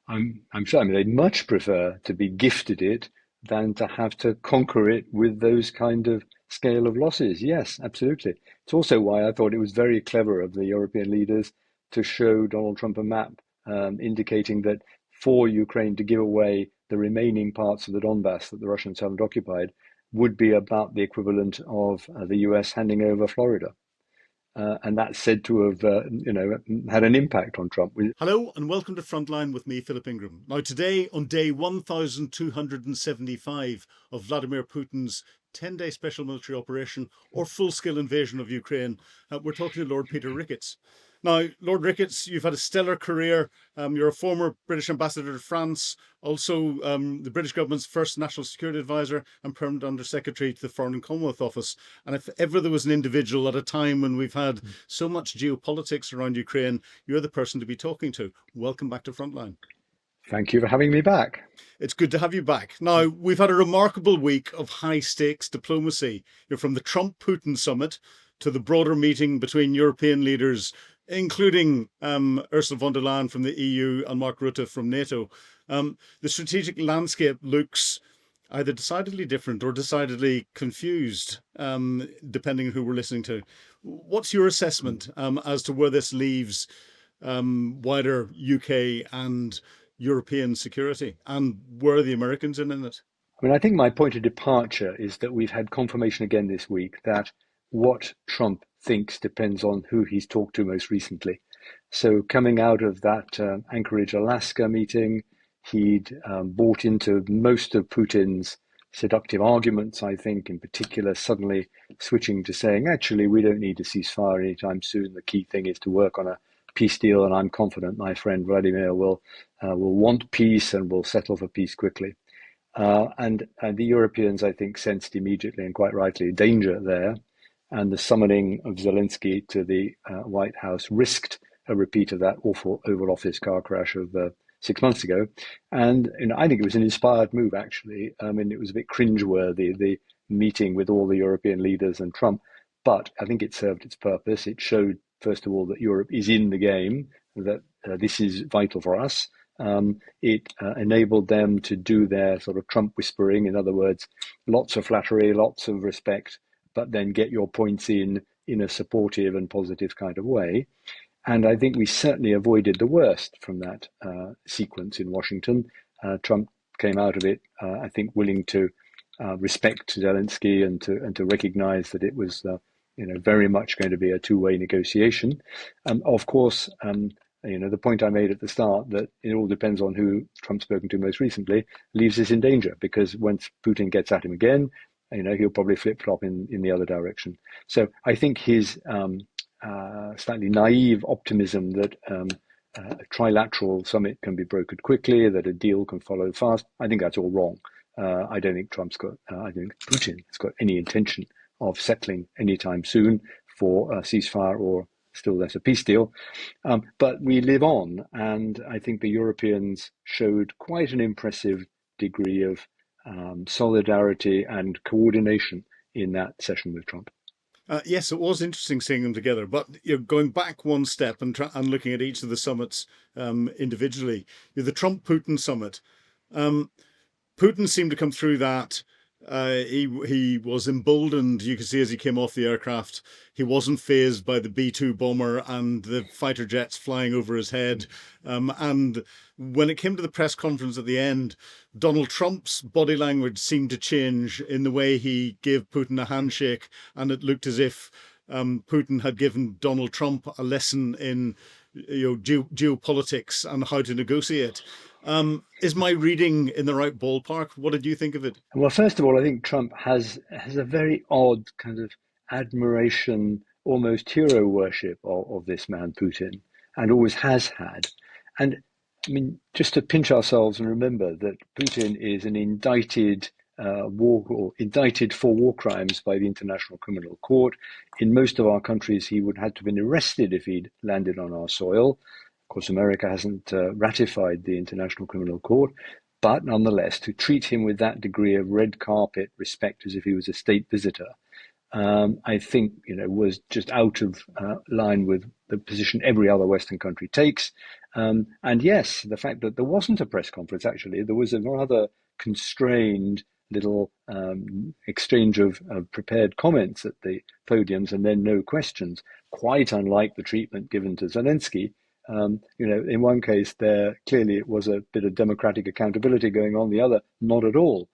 I'm sure. I mean, they'd much prefer to be gifted it than to have to conquer it with those kind of scale of losses. Yes, absolutely. It's also why I thought it was very clever of the European leaders to show Donald Trump a map indicating that for Ukraine to give away the remaining parts of the Donbass that the Russians haven't occupied would be about the equivalent of the US handing over Florida. And that's said to have, had an impact on Trump. Hello and welcome to Frontline with me, Philip Ingram. Now, today, on day 1275 of Vladimir Putin's 10-day special military operation or full-scale invasion of Ukraine, we're talking to Lord Peter Ricketts. Now, Lord Ricketts, you've had a stellar career. You're a former British ambassador to France, also the British government's first national security advisor and permanent undersecretary to the Foreign and Commonwealth Office. And if ever there was an individual at a time when we've had so much geopolitics around Ukraine, you're the person to be talking to. Welcome back to Frontline. Thank you for having me back. It's good to have you back. Now, we've had a remarkable week of high-stakes diplomacy. You're from the Trump-Putin summit to the broader meeting between European leaders, including Ursula von der Leyen from the EU and Mark Rutte from NATO. The strategic landscape looks either decidedly different or decidedly confused, depending on who we're listening to. What's your assessment as to where this leaves wider UK and European security, and where are the Americans in it? I mean, I think my point of departure is that we've had confirmation again this week that what Trump thinks depends on who he's talked to most recently. So coming out of that Anchorage, Alaska meeting, he'd bought into most of Putin's seductive arguments, I think, in particular, suddenly switching to saying, actually, we don't need a ceasefire anytime soon. The key thing is to work on a peace deal, and I'm confident my friend Vladimir will want peace and will settle for peace quickly. And the Europeans, I think, sensed immediately and quite rightly danger there. And the summoning of Zelensky to the White House risked a repeat of that awful Oval Office car crash of 6 months ago. And I think it was an inspired move, actually. I mean, it was a bit cringeworthy, the meeting with all the European leaders and Trump. But I think it served its purpose. It showed, first of all, that Europe is in the game, that this is vital for us. It enabled them to do their sort of Trump whispering. In other words, lots of flattery, lots of respect, but then get your points in a supportive and positive kind of way. And I think we certainly avoided the worst from that sequence in Washington. Trump came out of it, I think, willing to respect Zelensky and to recognize that it was very much going to be a two-way negotiation. Of course, the point I made at the start that it all depends on who Trump's spoken to most recently leaves us in danger, because once Putin gets at him again, he'll probably flip-flop in the other direction. So I think his slightly naive optimism that a trilateral summit can be brokered quickly, that a deal can follow fast, I think that's all wrong. I don't think Putin has got any intention of settling anytime soon for a ceasefire or still less a peace deal. But we live on, and I think the Europeans showed quite an impressive degree of solidarity and coordination in that session with Trump. Yes, it was interesting seeing them together, but you're going back one step and looking at each of the summits individually. The Trump-Putin summit, Putin seemed to come through that. He was emboldened. You could see as he came off the aircraft, he wasn't fazed by the B-2 bomber and the fighter jets flying over his head. And when it came to the press conference at the end, Donald Trump's body language seemed to change in the way he gave Putin a handshake, and it looked as if Putin had given Donald Trump a lesson in geopolitics and how to negotiate. Is my reading in the right ballpark? What did you think of it? Well, first of all, I think Trump has a very odd kind of admiration, almost hero worship of this man, Putin, and always has had. And I mean, just to pinch ourselves and remember that Putin is an indicted indicted for war crimes by the International Criminal Court. In most of our countries, he would have to have been arrested if he'd landed on our soil. Of course, America hasn't ratified the International Criminal Court, but nonetheless, to treat him with that degree of red carpet respect as if he was a state visitor, I think was just out of line with the position every other Western country takes. And yes, the fact that there wasn't a press conference, actually, there was a rather constrained little exchange of prepared comments at the podiums and then no questions, quite unlike the treatment given to Zelensky. In one case, there clearly it was a bit of democratic accountability going on, the other, not at all.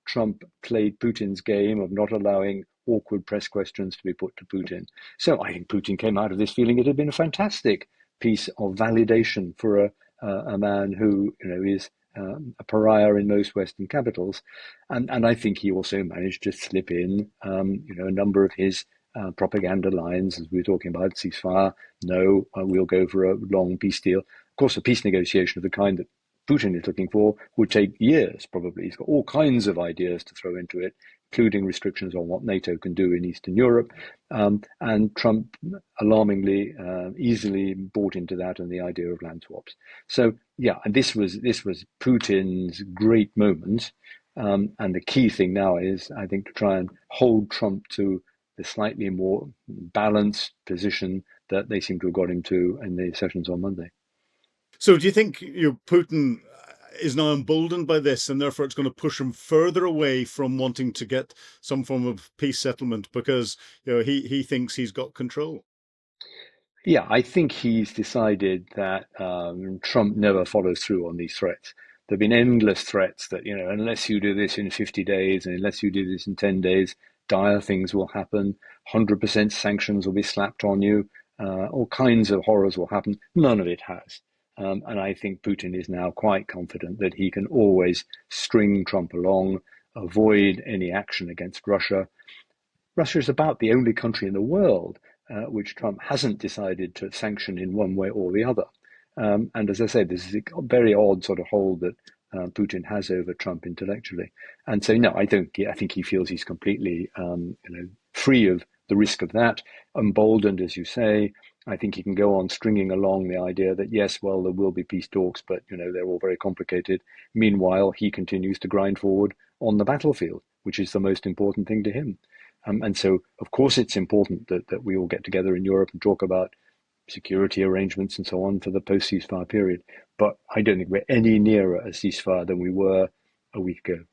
Trump played Putin's game of not allowing awkward press questions to be put to Putin. So I think Putin came out of this feeling it had been a fantastic piece of validation for a man who is a pariah in most Western capitals, and I think he also managed to slip in a number of his propaganda lines, as we were talking about, ceasefire, no, we'll go for a long peace deal. Of course, a peace negotiation of the kind that Putin is looking for would take years, probably. He's got all kinds of ideas to throw into it, including restrictions on what NATO can do in Eastern Europe. And Trump, alarmingly, easily bought into that and the idea of land swaps. So, yeah, and this was Putin's great moment. And the key thing now is, I think, to try and hold Trump to the slightly more balanced position that they seem to have got him to in the sessions on Monday. So do you think Putin is now emboldened by this, and therefore it's going to push him further away from wanting to get some form of peace settlement because he thinks he's got control? Yeah, I think he's decided that Trump never follows through on these threats. There have been endless threats that, unless you do this in 50 days and unless you do this in 10 days, dire things will happen. 100% sanctions will be slapped on you. All kinds of horrors will happen. None of it has. And I think Putin is now quite confident that he can always string Trump along, avoid any action against Russia. Russia is about the only country in the world which Trump hasn't decided to sanction in one way or the other. And as I say, this is a very odd sort of hold that Putin has over Trump intellectually. And so, no, I think he feels he's completely, free of the risk of that, emboldened, as you say. I think he can go on stringing along the idea that, yes, well, there will be peace talks, but, they're all very complicated. Meanwhile, he continues to grind forward on the battlefield, which is the most important thing to him. And so, of course, it's important that we all get together in Europe and talk about security arrangements and so on for the post-ceasefire period. But I don't think we're any nearer a ceasefire than we were a week ago.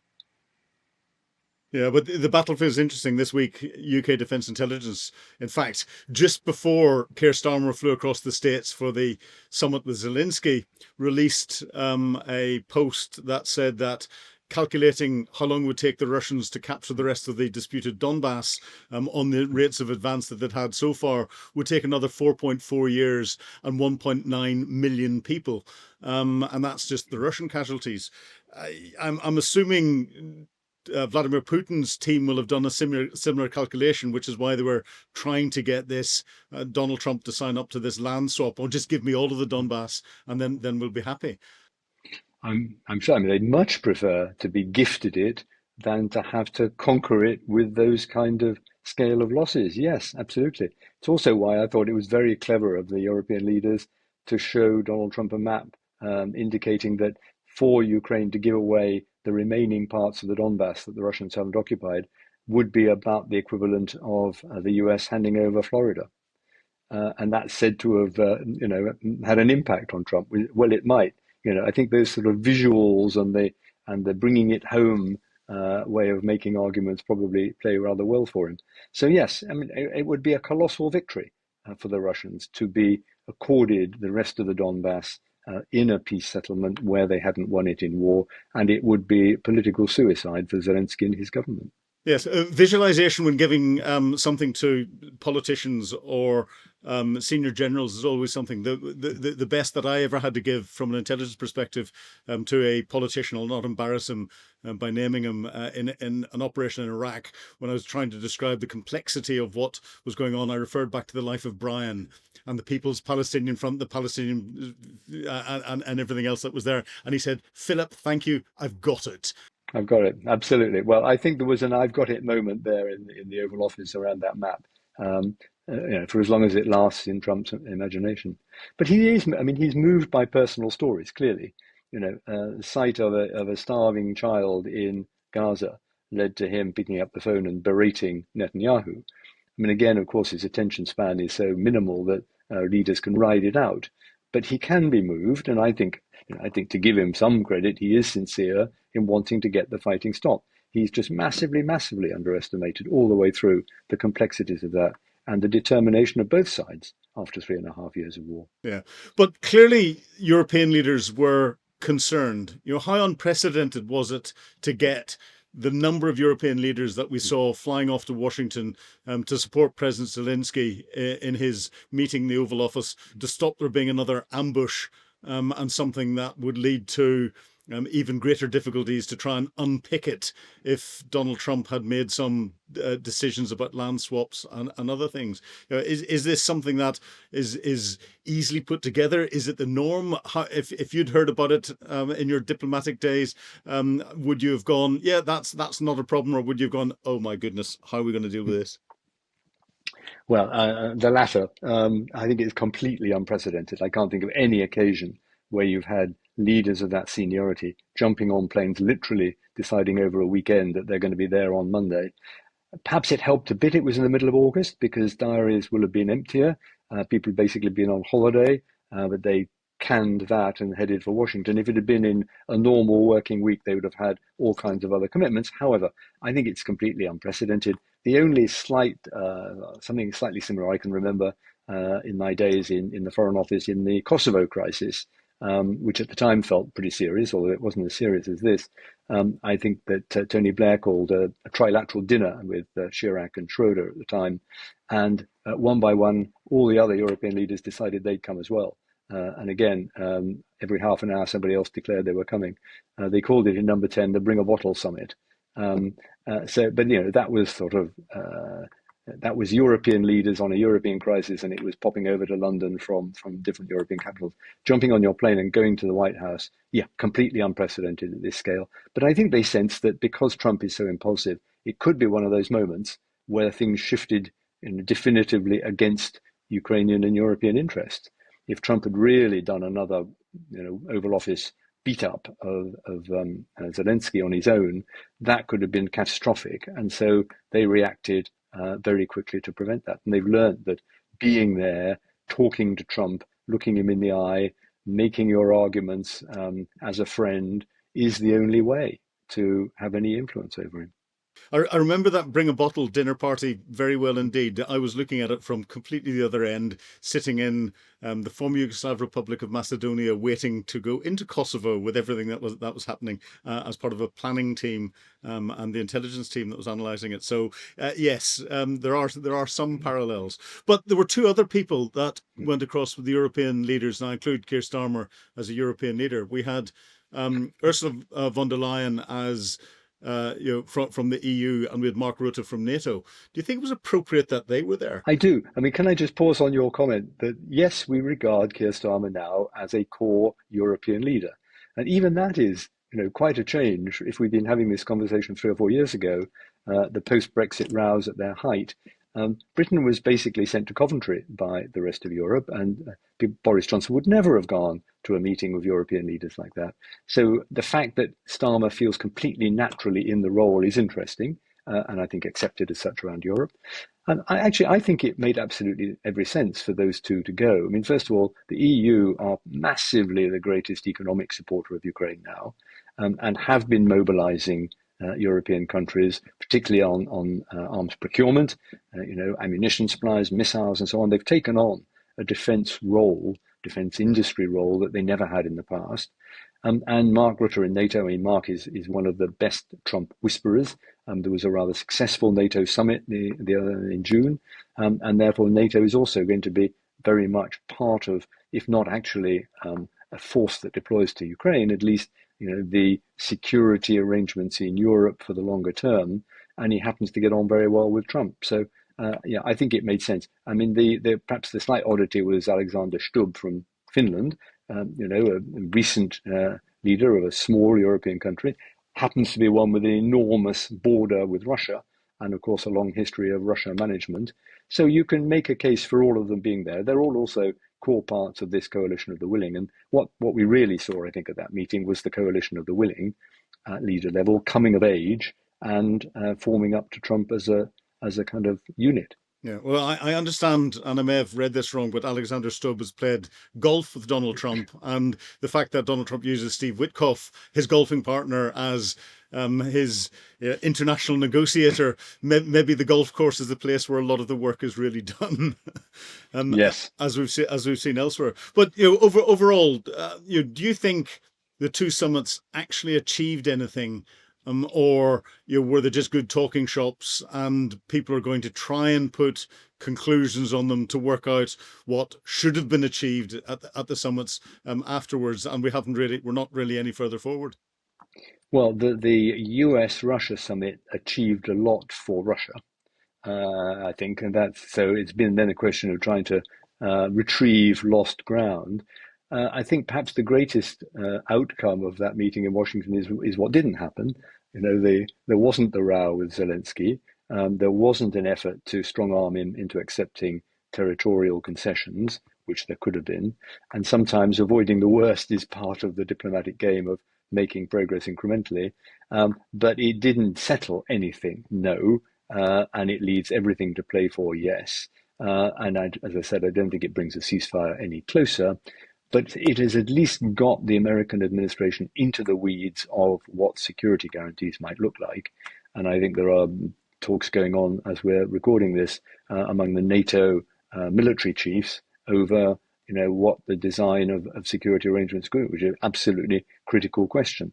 Yeah, but the battlefield is interesting this week. UK Defence Intelligence, in fact, just before Keir Starmer flew across the States for the summit with Zelensky, released a post that said that calculating how long it would take the Russians to capture the rest of the disputed Donbass on the rates of advance that they'd had so far would take another 4.4 years and 1.9 million people. And that's just the Russian casualties. I'm assuming Vladimir Putin's team will have done a similar calculation, which is why they were trying to get this Donald Trump to sign up to this land swap, or just give me all of the Donbass and then we'll be happy. I'm sure. I mean, they'd much prefer to be gifted it than to have to conquer it with those kind of scale of losses. Yes, absolutely. It's also why I thought it was very clever of the European leaders to show Donald Trump a map indicating that for Ukraine to give away the remaining parts of the Donbass that the Russians haven't occupied would be about the equivalent of the US handing over Florida. And that's said to have, had an impact on Trump. Well, it might. I think those sort of visuals and the bringing it home way of making arguments probably play rather well for him. So yes, I mean, it would be a colossal victory for the Russians to be accorded the rest of the Donbass in a peace settlement where they hadn't won it in war, and it would be political suicide for Zelensky and his government. Yes, visualization when giving something to politicians or senior generals is always something. The best that I ever had to give from an intelligence perspective to a politician, I'll not embarrass him by naming him, in an operation in Iraq, when I was trying to describe the complexity of what was going on, I referred back to the life of Brian and the People's Palestinian Front, the Palestinian and everything else that was there. And he said, "Philip, thank you, I've got it." I've got it. Absolutely. Well, I think there was an I've got it moment there in the Oval Office around that map, for as long as it lasts in Trump's imagination. But he's moved by personal stories, clearly. The sight of a starving child in Gaza led to him picking up the phone and berating Netanyahu. I mean, again, of course, his attention span is so minimal that leaders can ride it out. but he can be moved, and I think to give him some credit, he is sincere in wanting to get the fighting stopped. He's just massively, massively underestimated all the way through the complexities of that and the determination of both sides after 3.5 years of war. Yeah, but clearly European leaders were concerned. How unprecedented was it to get the number of European leaders that we saw flying off to Washington to support President Zelensky in his meeting in the Oval Office, to stop there being another ambush and something that would lead to even greater difficulties to try and unpick it if Donald Trump had made some decisions about land swaps and other things. Is this something that is easily put together? Is it the norm? If you'd heard about it in your diplomatic days, would you have gone, yeah, that's not a problem, or would you have gone, oh my goodness, how are we going to deal with this? Well, the latter, I think it's completely unprecedented. I can't think of any occasion where you've had leaders of that seniority jumping on planes, literally deciding over a weekend that they're going to be there on Monday. Perhaps it helped a bit. It was in the middle of August because diaries will have been emptier. People basically been on holiday, but they canned that and headed for Washington. If it had been in a normal working week, they would have had all kinds of other commitments. However, I think it's completely unprecedented. The only something slightly similar I can remember in my days in the Foreign Office in the Kosovo crisis, which at the time felt pretty serious, although it wasn't as serious as this. I think that Tony Blair called a trilateral dinner with Chirac and Schroeder at the time. And one by one, all the other European leaders decided they'd come as well. And again, every half an hour, somebody else declared they were coming. They called it in Number 10 the Bring a Bottle Summit. But that was sort of that was European leaders on a European crisis, and it was popping over to London from different European capitals, jumping on your plane and going to the White House. Yeah, completely unprecedented at this scale. But I think they sensed that because Trump is so impulsive, it could be one of those moments where things shifted definitively against Ukrainian and European interests. If Trump had really done another, Oval Office beat up of Zelensky on his own, that could have been catastrophic. And so they reacted very quickly to prevent that. And they've learned that being there, talking to Trump, looking him in the eye, making your arguments as a friend is the only way to have any influence over him. I remember that Bring a Bottle dinner party very well indeed. I was looking at it from completely the other end, sitting in the former Yugoslav Republic of Macedonia, waiting to go into Kosovo with everything that was happening as part of a planning team and the intelligence team that was analysing it. So yes, there are some parallels. But there were two other people that went across with the European leaders, and I include Keir Starmer as a European leader. We had Ursula von der Leyen as from the EU, and we had Mark Rutte from NATO. Do you think it was appropriate that they were there? I do. I mean, can I just pause on your comment that yes, we regard Keir Starmer now as a core European leader, and even that is, quite a change. If we'd been having this conversation 3 or 4 years ago, the post-Brexit rows at their height, Britain was basically sent to Coventry by the rest of Europe, and Boris Johnson would never have gone to a meeting with European leaders like that. So the fact that Starmer feels completely naturally in the role is interesting, and I think accepted as such around Europe. And I think it made absolutely every sense for those two to go. I mean, first of all, the EU are massively the greatest economic supporter of Ukraine now, and have been mobilizing European countries, particularly on arms procurement, ammunition supplies, missiles, and so on. They've taken on a defence industry role that they never had in the past. And Mark Rutte in NATO, I mean, Mark is one of the best Trump whisperers. There was a rather successful NATO summit in June, and therefore NATO is also going to be very much part of, if not actually a force that deploys to Ukraine, at least the security arrangements in Europe for the longer term, and he happens to get on very well with Trump. So, I think it made sense. I mean, perhaps the slight oddity was Alexander Stubb from Finland, a recent leader of a small European country, happens to be one with an enormous border with Russia, and of course a long history of Russia management. So you can make a case for all of them being there. They're all also core parts of this coalition of the willing. And what we really saw, I think, at that meeting was the coalition of the willing at leader level coming of age and forming up to Trump as a kind of unit. Yeah, well, I understand, and I may have read this wrong, but Alexander Stubb has played golf with Donald Trump, and the fact that Donald Trump uses Steve Witkoff, his golfing partner, as his international negotiator, maybe the golf course is the place where a lot of the work is really done, um, Yes. as we've seen elsewhere. But overall, do you think the two summits actually achieved anything? Or were they just good talking shops and people are going to try and put conclusions on them to work out what should have been achieved at the summits afterwards, and we're not really any further forward. Well, the US Russia summit achieved a lot for Russia, I think, and that's so it's been then a question of trying to retrieve lost ground. I think perhaps the greatest outcome of that meeting in Washington is what didn't happen. There wasn't the row with Zelensky. There wasn't an effort to strong arm him into accepting territorial concessions, which there could have been. And sometimes avoiding the worst is part of the diplomatic game of making progress incrementally. But it didn't settle anything, no, and it leaves everything to play for, yes. As I said, I don't think it brings a ceasefire any closer, but it has at least got the American administration into the weeds of what security guarantees might look like. And I think there are talks going on as we're recording this among the NATO military chiefs over what the design of security arrangements could, which is an absolutely critical question.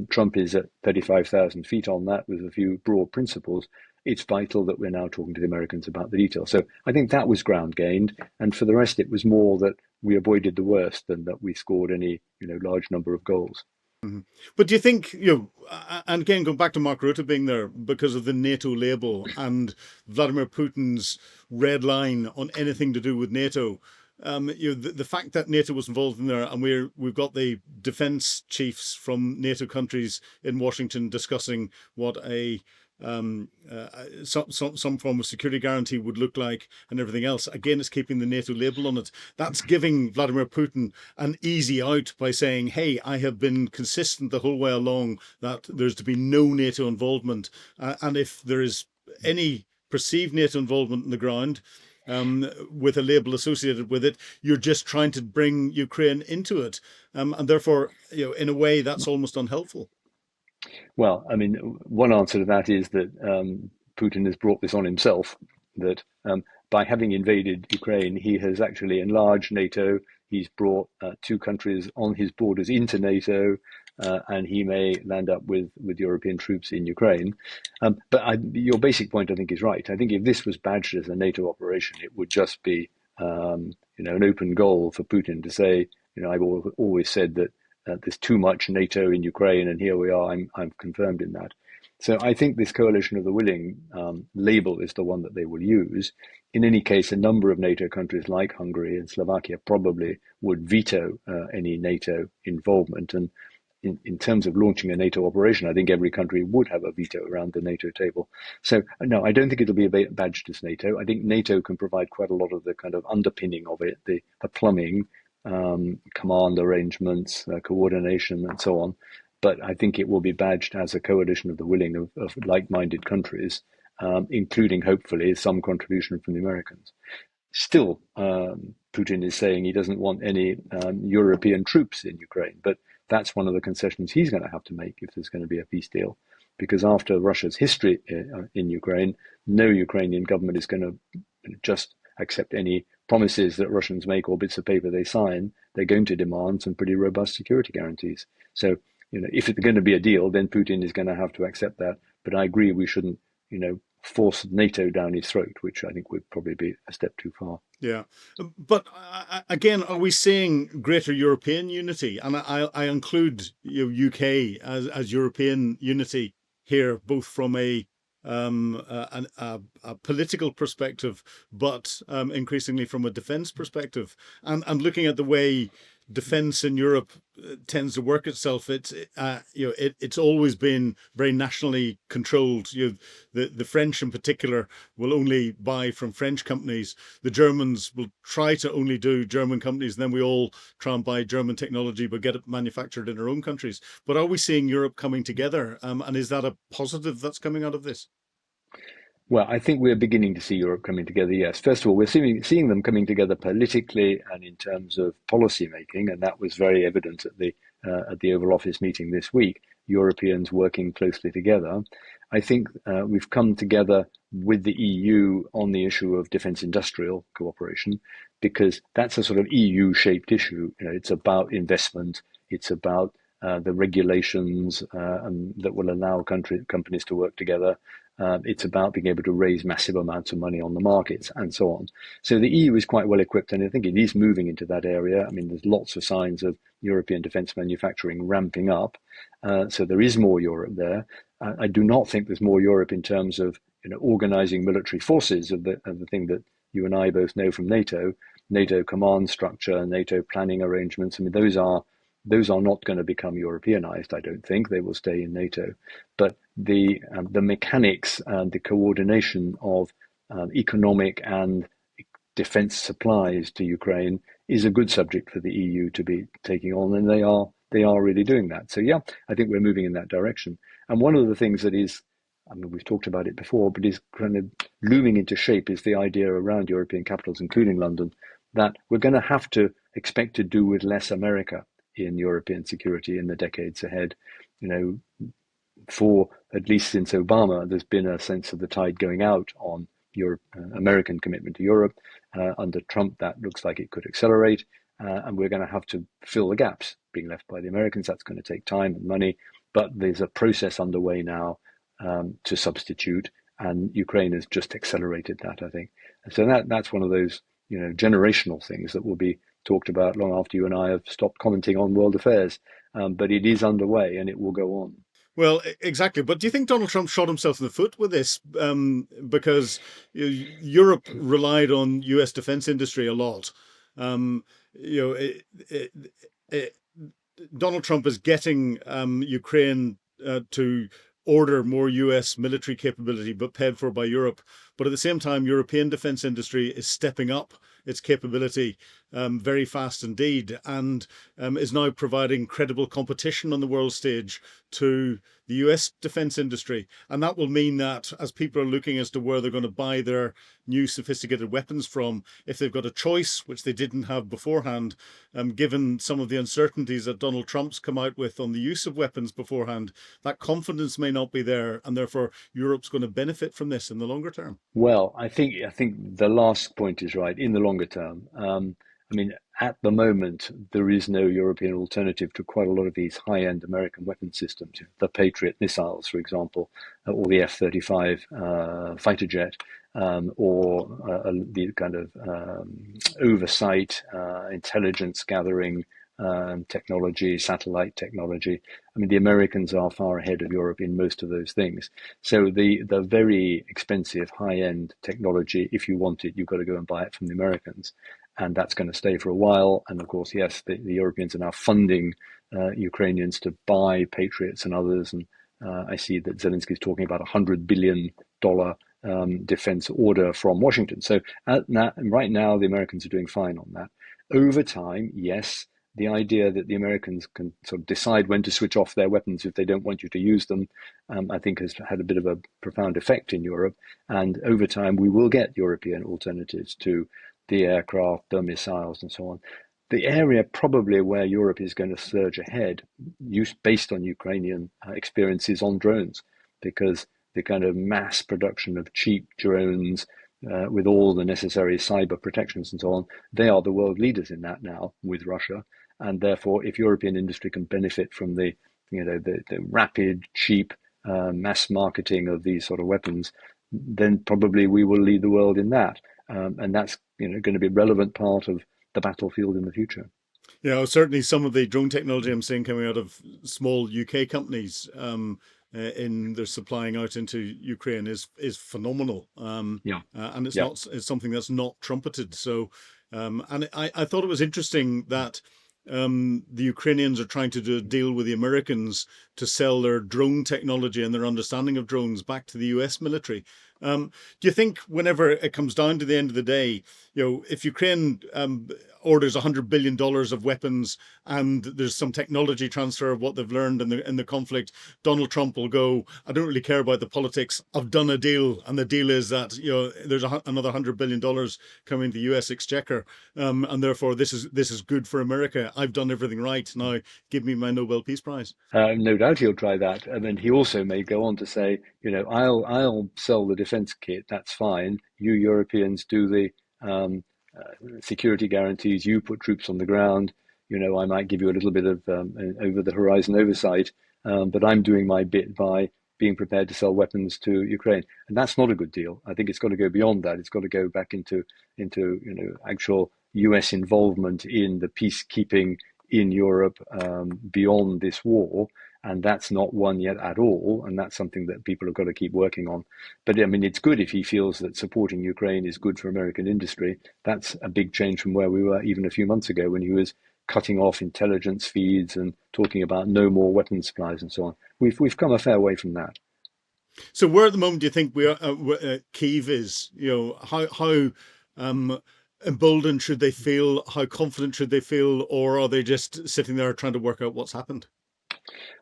Trump is at 35,000 feet on that with a few broad principles. It's vital that we're now talking to the Americans about the details. So I think that was ground gained. And for the rest, it was more that we avoided the worst than that we scored any large number of goals. Mm-hmm. But do you think, and again, going back to Mark Rutte being there because of the NATO label and Vladimir Putin's red line on anything to do with NATO, the fact that NATO was involved in there, and we've got the defense chiefs from NATO countries in Washington discussing what some form of security guarantee would look like and everything else. Again, it's keeping the NATO label on it. That's giving Vladimir Putin an easy out by saying, hey, I have been consistent the whole way along that there's to be no NATO involvement. And if there is any perceived NATO involvement in the ground, with a label associated with it, you're just trying to bring Ukraine into it. And therefore, in a way, that's almost unhelpful. Well, I mean, one answer to that is that Putin has brought this on himself, that by having invaded Ukraine, he has actually enlarged NATO. He's brought two countries on his borders into NATO, and he may land up with European troops in Ukraine. Your basic point, I think, is right. I think if this was badged as a NATO operation, it would just be an open goal for Putin to say, I've always said that there's too much NATO in Ukraine, and here we are. I'm confirmed in that. So I think this coalition of the willing label is the one that they will use. In any case, a number of NATO countries like Hungary and Slovakia probably would veto any NATO involvement. And in terms of launching a NATO operation, I think every country would have a veto around the NATO table. So no, I don't think it'll be badged as NATO. I think NATO can provide quite a lot of the kind of underpinning of it, the plumbing, command arrangements, coordination, and so on. But I think it will be badged as a coalition of the willing of like-minded countries, including hopefully some contribution from the Americans. Still, Putin is saying he doesn't want any European troops in Ukraine, but that's one of the concessions he's going to have to make if there's going to be a peace deal. Because after Russia's history in Ukraine, no Ukrainian government is going to just accept any promises that Russians make or bits of paper they sign. They're going to demand some pretty robust security guarantees. So, if it's going to be a deal, then Putin is going to have to accept that. But I agree we shouldn't, force NATO down his throat, which I think would probably be a step too far. Yeah, but again, are we seeing greater European unity? And I include UK as European unity here, both from a political perspective, but increasingly from a defence perspective, and looking at the way defence in Europe tends to work itself. It's always been very nationally controlled. The French in particular will only buy from French companies. The Germans will try to only do German companies, and then we all try and buy German technology but get it manufactured in our own countries. But are we seeing Europe coming together? And is that a positive that's coming out of this? Well, I think we're beginning to see Europe coming together. Yes, first of all, we're seeing them coming together politically and in terms of policy making, and that was very evident at the Oval Office meeting this week. Europeans working closely together. I think we've come together with the EU on the issue of defence industrial cooperation, because that's a sort of EU-shaped issue. You know, it's about investment. It's about the regulations that will allow companies to work together. It's about being able to raise massive amounts of money on the markets and so on. So the EU is quite well equipped, and I think it is moving into that area. I mean, there's lots of signs of European defence manufacturing ramping up. So there is more Europe there. I do not think there's more Europe in terms of organising military forces of the thing that you and I both know from NATO, NATO command structure, NATO planning arrangements. I mean, those are not going to become Europeanized, I don't think. They will stay in NATO. But the mechanics and the coordination of economic and defense supplies to Ukraine is a good subject for the EU to be taking on, and they are really doing that. So yeah, I think we're moving in that direction. And one of the things that is, I mean, we've talked about it before, but is kind of looming into shape is the idea around European capitals, including London, that we're going to have to expect to do with less America in European security in the decades ahead. You know, for at least since Obama, there's been a sense of the tide going out on American commitment to Europe. Under Trump, that looks like it could accelerate, and we're going to have to fill the gaps being left by the Americans. That's going to take time and money, but there's a process underway now to substitute, and Ukraine has just accelerated that, I think. So that's one of those generational things that will be talked about long after you and I have stopped commenting on world affairs. But it is underway, and it will go on. Well, exactly. But do you think Donald Trump shot himself in the foot with this? Because Europe relied on U.S. defense industry a lot. Um, you know, Donald Trump is getting Ukraine to order more US military capability, but paid for by Europe. But at the same time, European defense industry is stepping up its capability very fast indeed, and is now providing credible competition on the world stage to the US defense industry. And that will mean that as people are looking as to where they're going to buy their new sophisticated weapons from, if they've got a choice, which they didn't have beforehand, given some of the uncertainties that Donald Trump's come out with on the use of weapons beforehand, that confidence may not be there, and therefore Europe's going to benefit from this in the longer term. Well, I think the last point is right in the longer term. I mean, at the moment, there is no European alternative to quite a lot of these high-end American weapon systems. The Patriot missiles, for example, or the F-35 fighter jet, or the kind of oversight, intelligence gathering technology, satellite technology. I mean, the Americans are far ahead of Europe in most of those things. So the very expensive high-end technology, if you want it, you've got to go and buy it from the Americans. And that's going to stay for a while. And of course, yes, the Europeans are now funding Ukrainians to buy Patriots and others. And I see that Zelensky is talking about $100 billion defense order from Washington. So right now, the Americans are doing fine on that. Over time, yes, the idea that the Americans can sort of decide when to switch off their weapons if they don't want you to use them, I think has had a bit of a profound effect in Europe. And over time, we will get European alternatives to the aircraft, the missiles, and so on. The area probably where Europe is going to surge ahead, based on Ukrainian experiences on drones, because the kind of mass production of cheap drones with all the necessary cyber protections and so on, they are the world leaders in that now with Russia. And therefore, if European industry can benefit from the rapid, cheap mass marketing of these sort of weapons, then probably we will lead the world in that. And that's going to be a relevant part of the battlefield in the future. Yeah, certainly some of the drone technology I'm seeing coming out of small UK companies in their supplying out into Ukraine is phenomenal. And it's something that's not trumpeted. So, and I thought it was interesting that the Ukrainians are trying to do a deal with the Americans to sell their drone technology and their understanding of drones back to the US military. Do you think whenever it comes down to the end of the day, if Ukraine orders $100 billion of weapons, and there's some technology transfer of what they've learned in the conflict, Donald Trump will go, I don't really care about the politics. I've done a deal, and the deal is that there's another $100 billion coming to the U.S. exchequer, and therefore this is good for America. I've done everything right. Now give me my Nobel Peace Prize. No doubt he'll try that. And then he also may go on to say, I'll sell the defense kit. That's fine. You Europeans do the security guarantees. You put troops on the ground. I might give you a little bit of over the horizon oversight, but I'm doing my bit by being prepared to sell weapons to Ukraine. And that's not a good deal. I think it's got to go beyond that. It's got to go back into actual US involvement in the peacekeeping in Europe beyond this war. And that's not one yet at all. And that's something that people have got to keep working on. But I mean, it's good if he feels that supporting Ukraine is good for American industry. That's a big change from where we were even a few months ago when he was cutting off intelligence feeds and talking about no more weapons supplies and so on. We've come a fair way from that. So where at the moment do you think we are, Kyiv is? How emboldened should they feel? How confident should they feel? Or are they just sitting there trying to work out what's happened?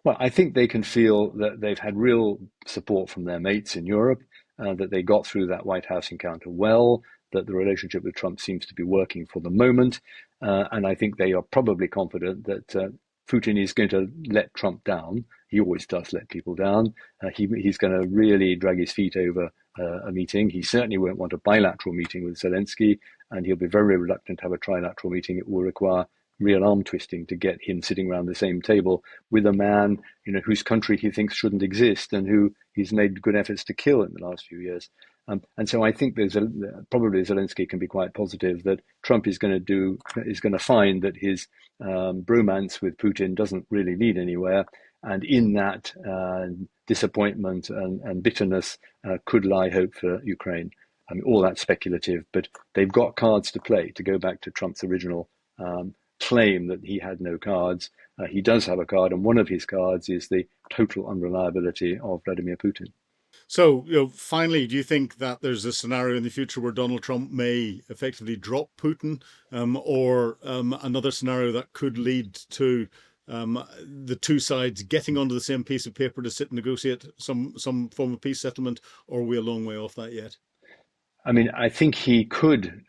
Well, I think they can feel that they've had real support from their mates in Europe, that they got through that White House encounter well, that the relationship with Trump seems to be working for the moment. And I think they are probably confident that Putin is going to let Trump down. He always does let people down. He's going to really drag his feet over a meeting. He certainly won't want a bilateral meeting with Zelensky, and he'll be very reluctant to have a trilateral meeting. It will require real arm twisting to get him sitting around the same table with a man, whose country he thinks shouldn't exist and who he's made good efforts to kill in the last few years. And so I think probably Zelensky can be quite positive that Trump is going to find that his bromance with Putin doesn't really lead anywhere. And in that disappointment and bitterness could lie hope for Ukraine. I mean, all that's speculative, but they've got cards to play. To go back to Trump's original claim that he had no cards, he does have a card, and one of his cards is the total unreliability of Vladimir Putin. So, finally, do you think that there's a scenario in the future where Donald Trump may effectively drop Putin, or another scenario that could lead to the two sides getting onto the same piece of paper to sit and negotiate some form of peace settlement, or are we a long way off that yet? I mean, I think he could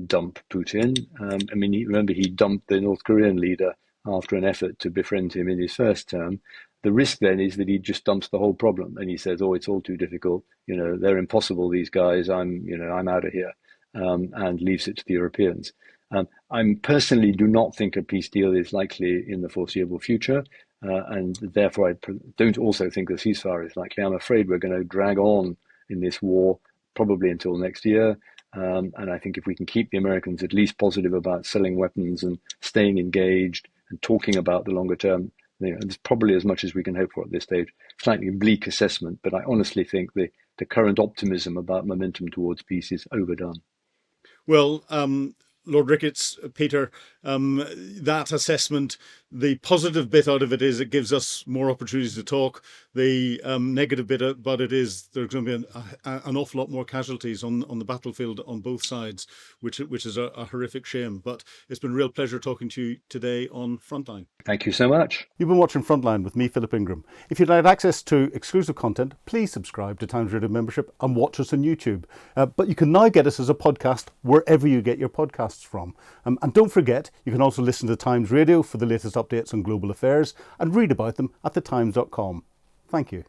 dump Putin. Remember, he dumped the North Korean leader after an effort to befriend him in his first term. The risk then is that he just dumps the whole problem and he says, "Oh, it's all too difficult. They're impossible. These guys. I'm out of here," and leaves it to the Europeans. I personally do not think a peace deal is likely in the foreseeable future, and therefore I don't also think a ceasefire is likely. I'm afraid we're going to drag on in this war probably until next year. And I think if we can keep the Americans at least positive about selling weapons and staying engaged and talking about the longer term, it's probably as much as we can hope for at this stage. Slightly bleak assessment, but I honestly think the current optimism about momentum towards peace is overdone. Well, Lord Ricketts, Peter, that assessment, the positive bit out of it is it gives us more opportunities to talk. The negative bit about it is there's going to be an awful lot more casualties on the battlefield on both sides, which is a horrific shame. But it's been a real pleasure talking to you today on Frontline. Thank you so much. You've been watching Frontline with me, Philip Ingram. If you'd like access to exclusive content, please subscribe to Times Radio membership and watch us on YouTube. But you can now get us as a podcast wherever you get your podcasts from. And don't forget, you can also listen to Times Radio for the latest updates on global affairs and read about them at thetimes.com. Thank you.